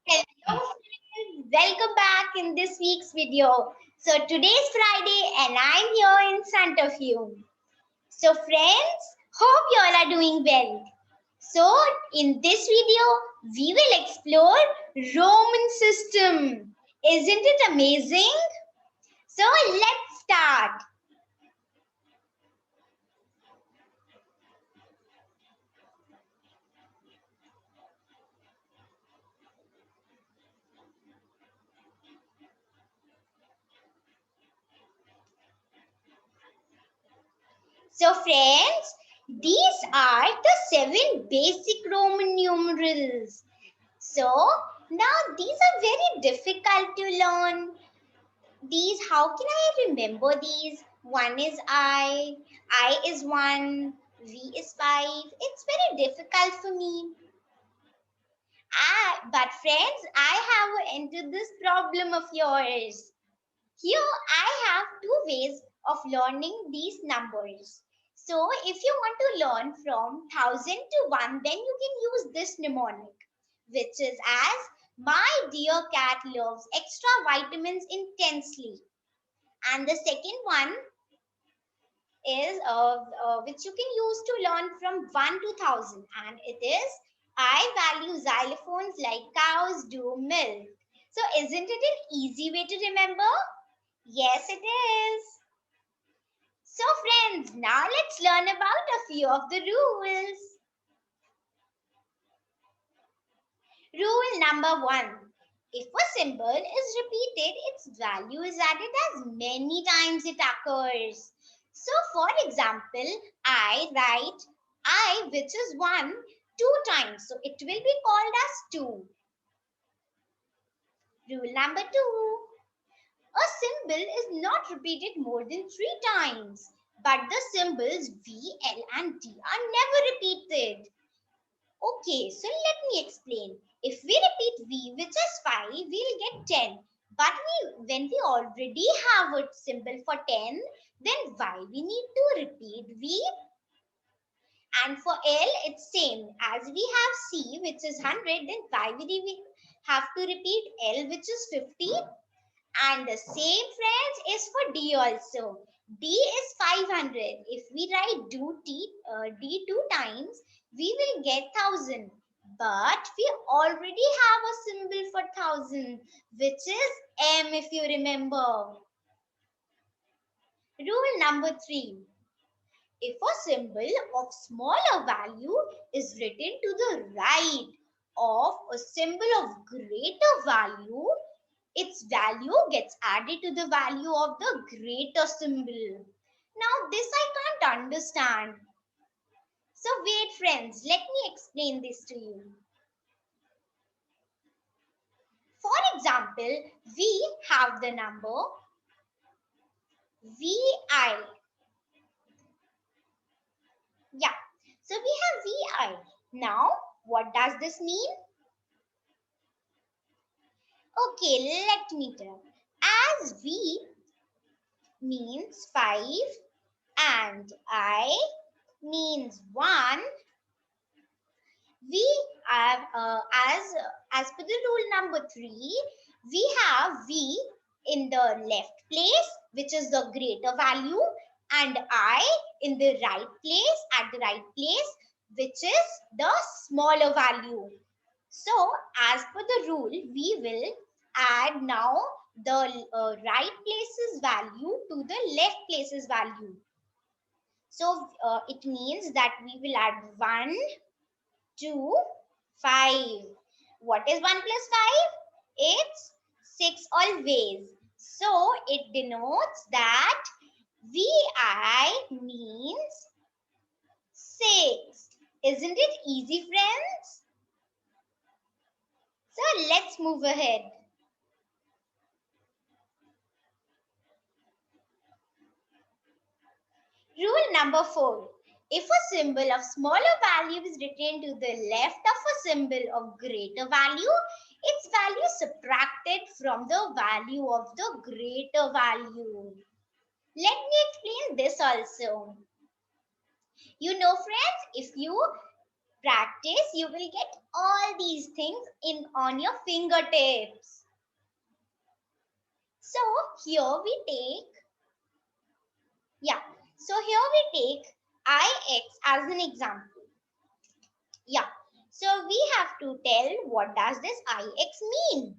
Hello friends, welcome back in this week's video. So today's Friday and I'm here in front of you. So friends, hope you all are doing well. So in this video, we will explore Roman system. Isn't it amazing? So let's start. So friends, these are the 7 basic Roman numerals. So now these are very difficult to learn. These, how can I remember these? 1 is I is 1, V is 5. It's very difficult for me. But friends, I have entered this problem of yours. Here I have two ways of learning these numbers. So if you want to learn from 1000 to 1, then you can use this mnemonic, which is as my dear cat loves extra vitamins intensely. And the second one is which you can use to learn from 1 to 1000, and it is I value xylophones like cows do milk. So isn't it an easy way to remember? Yes, it is. So friends, now let's learn about a few of the rules. Rule number 1. If a symbol is repeated, its value is added as many times it occurs. So for example, I write I, which is 1, 2 times. So it will be called as 2. Rule number 2. A symbol is not repeated more than 3 times. But the symbols V, L and D are never repeated. Okay, so let me explain. If we repeat V, which is 5, we'll get 10. But when we already have a symbol for 10, then why we need to repeat V? And for L, it's same. As we have C, which is 100, then why we have to repeat L, which is 50? And the same, friends, is for D also. D is 500. If we write D 2 times, we will get 1000. But we already have a symbol for 1000, which is M, if you remember. Rule number 3. If a symbol of smaller value is written to the right of a symbol of greater value, its value gets added to the value of the greater symbol. Now this I can't understand. So wait friends, let me explain this to you. For example, we have the number VI. Yeah, so we have VI. Now what does this mean? Okay, let me tell. As V means 5 and I means 1, we have as per the rule number 3, we have V in the left place, which is the greater value, and I in the right place, at the right place, which is the smaller value. So as per the rule, we will add now the right place's value to the left place's value. So it means that we will add 1, 2, 5. What is 1 plus 5? It's 6 always. So it denotes that VI means 6. Isn't it easy, friends? So let's move ahead. Rule number 4. If a symbol of smaller value is written to the left of a symbol of greater value, its value is subtracted from the value of the greater value. Let me explain this also. You know, friends, if you practice, you will get all these things in on your fingertips. So here we take, yeah, so here we take ix as an example. Yeah, so we have to tell what does this ix mean.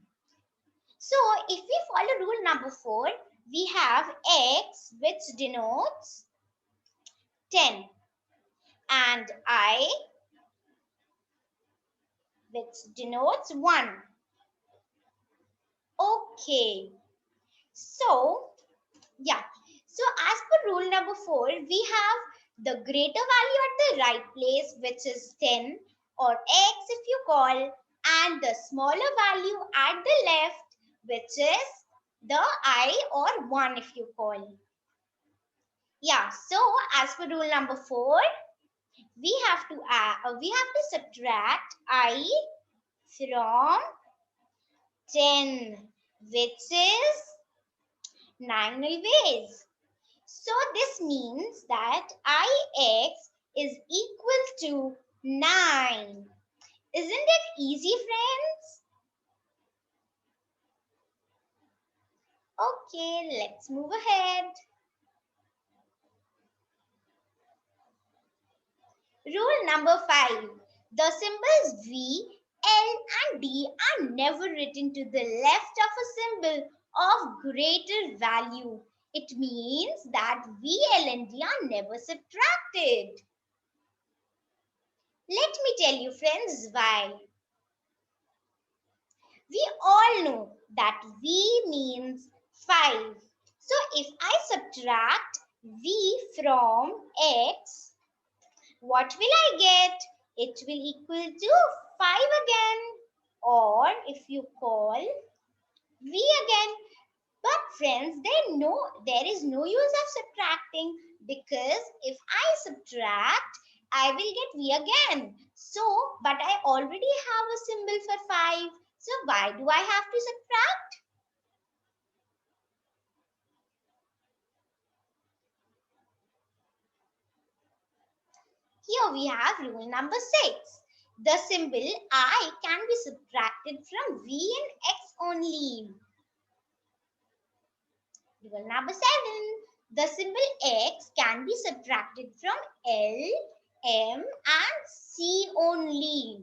So if we follow rule number 4, we have x which denotes 10 and I which denotes 1. Okay, so yeah, so as per rule number 4, we have the greater value at the right place, which is 10 or x if you call, and the smaller value at the left, which is the I or 1 if you call. Yeah, so as per rule number 4, we have to subtract I from 10, which is 9 always. So this means that ix is equal to 9. Isn't it easy, friends? Okay, let's move ahead. Rule number 5. The symbols V, L and D are never written to the left of a symbol of greater value. It means that V, L and D are never subtracted. Let me tell you, friends, why. We all know that V means 5. So if I subtract V from X, what will I get? It will equal to 5 again. Or if you call V again. But friends, there is no use of subtracting, because if I subtract, I will get V again. So, but I already have a symbol for 5. So why do I have to subtract? Here we have rule number 6. The symbol I can be subtracted from V and X only. Rule number 7. The symbol X can be subtracted from L, M and C only.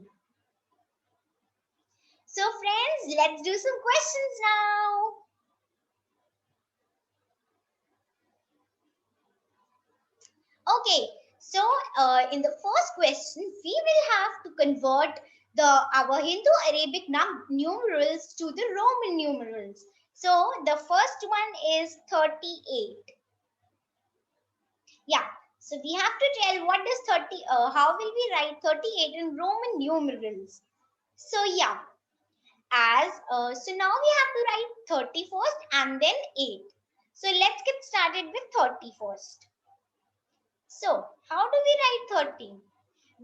So friends, let's do some questions now. Okay, so in the first question, we will have to convert our Hindu-Arabic numerals to the Roman numerals. So the first one is 38. Yeah, so we have to tell what is 30, how will we write 38 in Roman numerals? So yeah, so now we have to write 30 first and then 8. So let's get started with 30 first. So how do we write 30?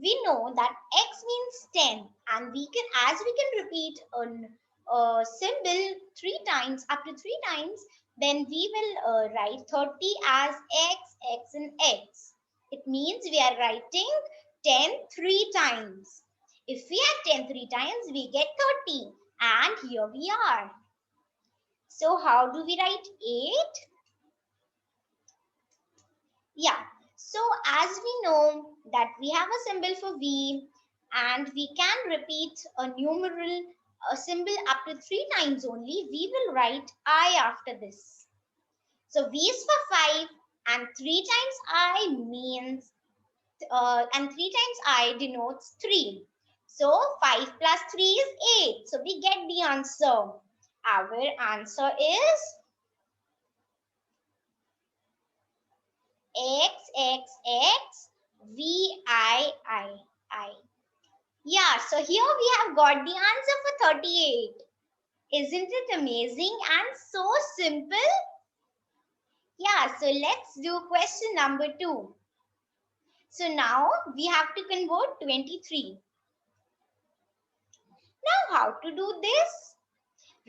We know that x means 10, and we can repeat a symbol 3 times, up to 3 times, then we will write 30 as x and x. It means we are writing 10 3 times. If we add 10 3 times, we get 30, and here we are. So how do we write 8? Yeah, so as we know that we have a symbol for V, and we can repeat a symbol up to 3 times only, we will write I after this. So V is for 5, and 3 times I means, and 3 times I denotes 3. So 5 plus 3 is 8. So we get the answer. Our answer is X, X, X, V, I. Yeah, so here we have got the answer for 38. Isn't it amazing and so simple? Yeah, so let's do question number 2. So now we have to convert 23. Now how to do this?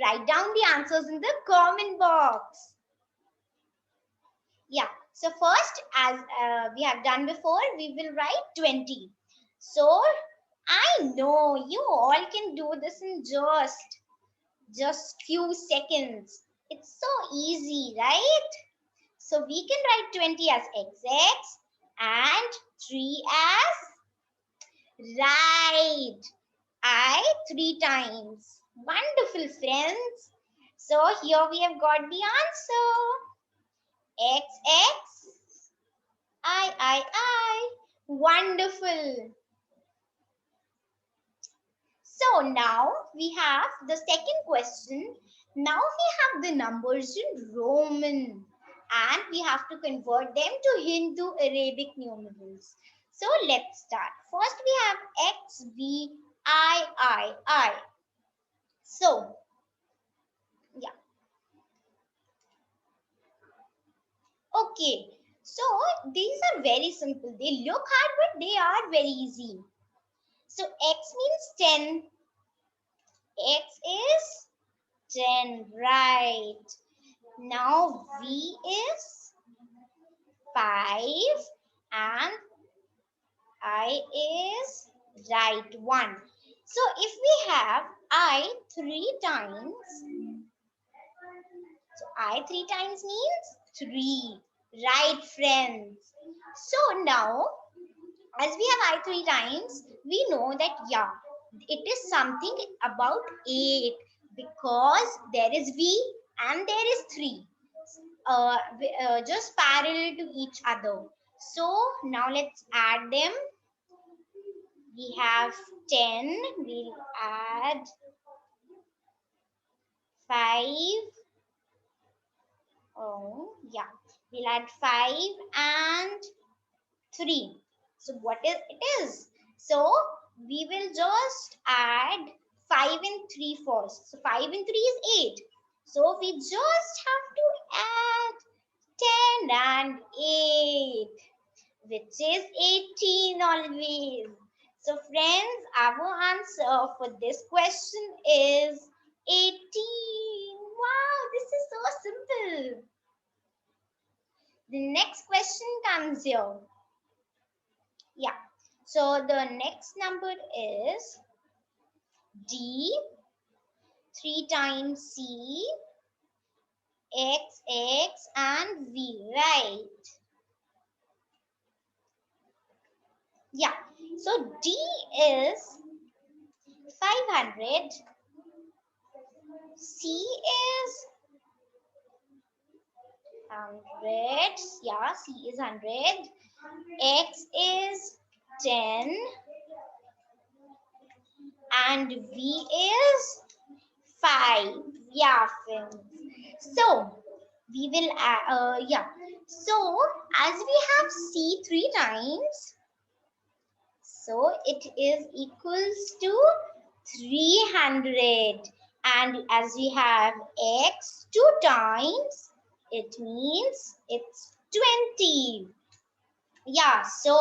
Write down the answers in the comment box. Yeah, so first, as we have done before, we will write 20. So I know you all can do this in just few seconds. It's so easy, right? So we can write 20 as XX and 3 as right. I 3 times. Wonderful, friends. So here we have got the answer. XX, I. Wonderful. So now we have the second question. Now we have the numbers in Roman and we have to convert them to Hindu Arabic numerals. So let's start. First we have X, V, I. So, yeah. Okay. So these are very simple. They look hard, but they are very easy. So X means 10. X is 10, right. Now V is 5 and I is right 1. So if we have I 3 times, so I 3 times means 3, right friends. So now as we have I 3 times, we know that yeah, it is something about 8 because there is V and there is 3. Just parallel to each other. So now let's add them. We have 10. We'll add 5. Oh, yeah. We'll add 5 and 3. So what is it is? So we will just add 5 and 3 first. So 5 and 3 is 8. So we just have to add 10 and 8, which is 18 always. So friends, our answer for this question is 18. Wow, this is so simple. The next question comes here. Yeah. So the next number is D, 3 times C, X, and V, right? Yeah. So D is 500, C is 100, yeah, C is 100, X is 10, and V is 5. Yeah, friends. So we will, yeah. So as we have C 3 times, so it is equals to 300. And as we have X 2 times, it means it's 20. Yeah, so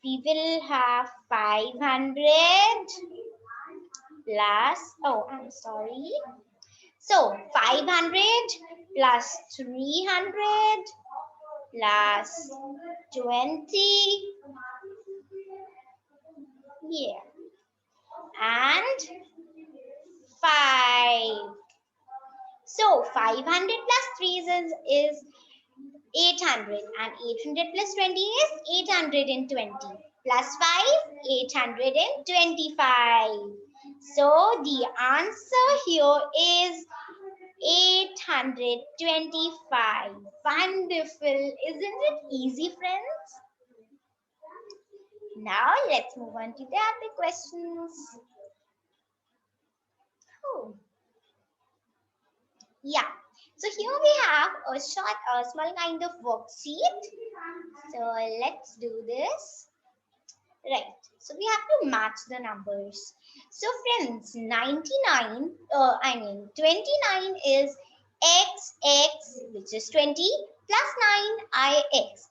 we will have 500 plus, oh, I'm sorry. So 500 plus 300 plus 20. Yeah. And 5. So 500 plus 3 is 800 and 800 plus 20 is 820 plus 5 825. So the answer here is 825. Wonderful. Isn't it easy, friends? Now let's move on to the other questions. Oh, yeah. So here we have a small kind of worksheet. So let's do this. Right. So we have to match the numbers. So friends, 29 is x, which is 20, plus 9, x.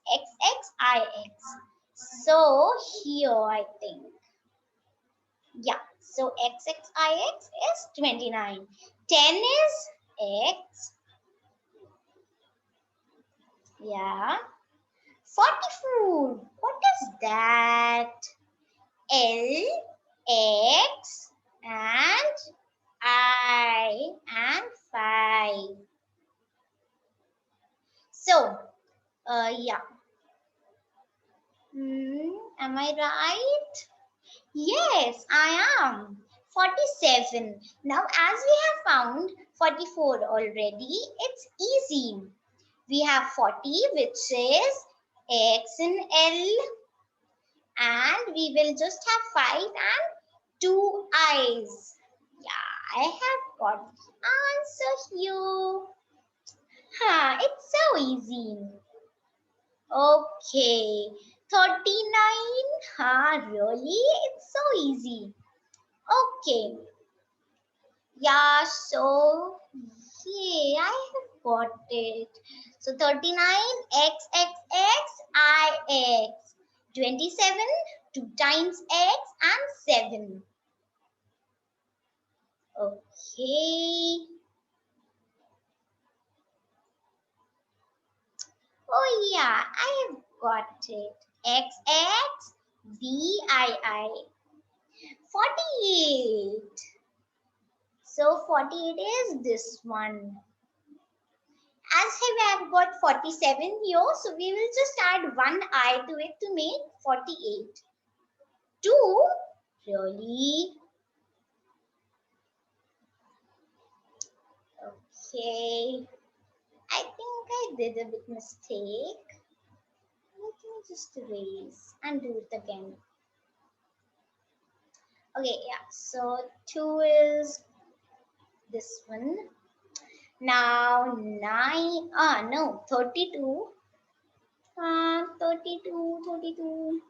So here I think, yeah. So x is 29. 10 is x, yeah. 44, what is that? L X and I and 5. So, yeah. Am I right? Yes, I am. 47. Now, as we have found 44 already, it's easy. We have 40, which is X in L, and we will just have 5 and 2 I's. Yeah, I have got the answer here. It's so easy. Okay, 39. Really? It's so easy. Okay. Yeah, so yeah, I have got it. So 39, X, 27, 2 times X and 7. Okay. Oh yeah, I have got it. X, VII. 48. So 48 is this one. As we have got 47 here, so we will just add one I to it to make 48. 2? Really? Okay. I think I did a bit mistake. Let me just erase and do it again. Okay, yeah. So 2 is this one. Now 9. No, 32. 32.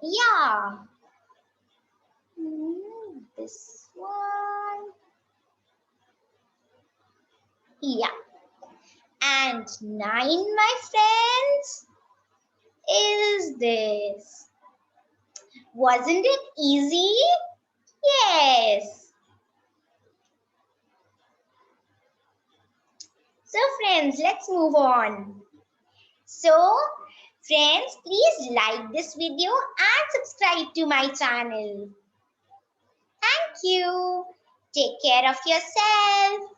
Yeah. This one. Yeah. And 9, my friends, is this. Wasn't it easy? Yes. So friends, let's move on. So friends, please like this video and subscribe to my channel. Thank you. Take care of yourself.